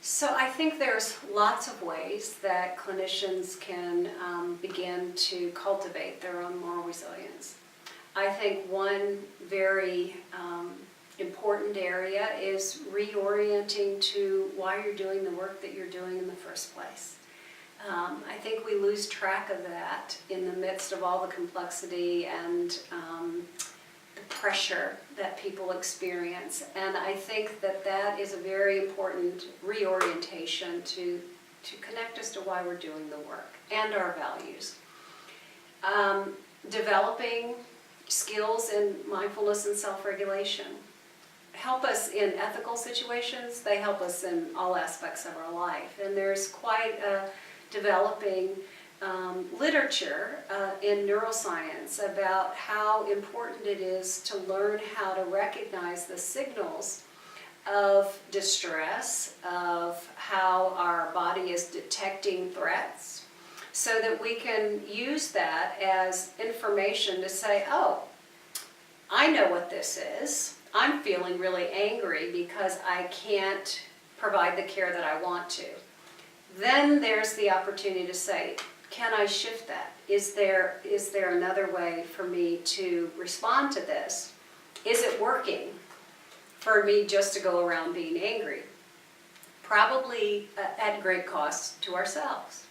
So I think there's lots of ways that clinicians can begin to cultivate their own moral resilience. I think one very important area is reorienting to why you're doing the work that you're doing in the first place. I think we lose track of that in the midst of all the complexity and the pressure that people experience. And I think that that is a very important reorientation to connect us to why we're doing the work and our values. Developing skills in mindfulness and self-regulation help us in ethical situations. They help us in all aspects of our life. And there's quite a developing literature in neuroscience about how important it is to learn how to recognize the signals of distress, of how our body is detecting threats, so that we can use that as information to say, oh, I know what this is. I'm feeling really angry because I can't provide the care that I want to. Then there's the opportunity to say, can I shift that? Is there another way for me to respond to this? Is it working for me just to go around being angry? Probably at great cost to ourselves.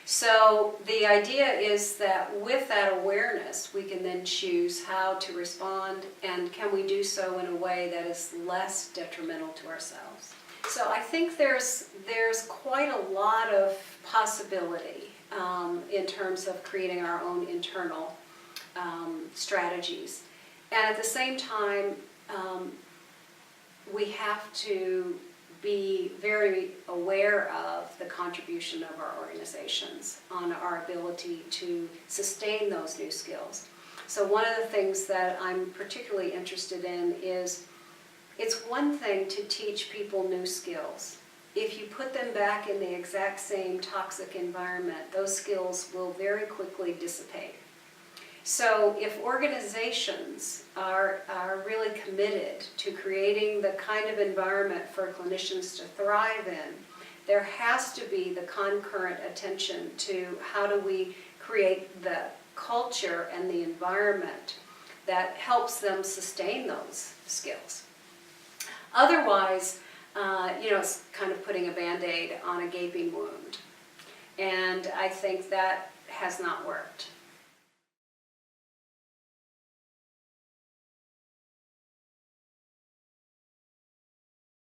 So the idea is that with that awareness, we can then choose how to respond, and can we do so in a way that is less detrimental to ourselves. So I think there's quite a lot of possibility in terms of creating our own internal strategies. And at the same time, we have to be very aware of the contribution of our organizations on our ability to sustain those new skills. So one of the things that I'm particularly interested in is it's one thing to teach people new skills. If you put them back in the exact same toxic environment, those skills will very quickly dissipate. So if organizations are really committed to creating the kind of environment for clinicians to thrive in, there has to be the concurrent attention to how do we create the culture and the environment that helps them sustain those skills. Otherwise, it's kind of putting a Band-Aid on a gaping wound. And I think that has not worked.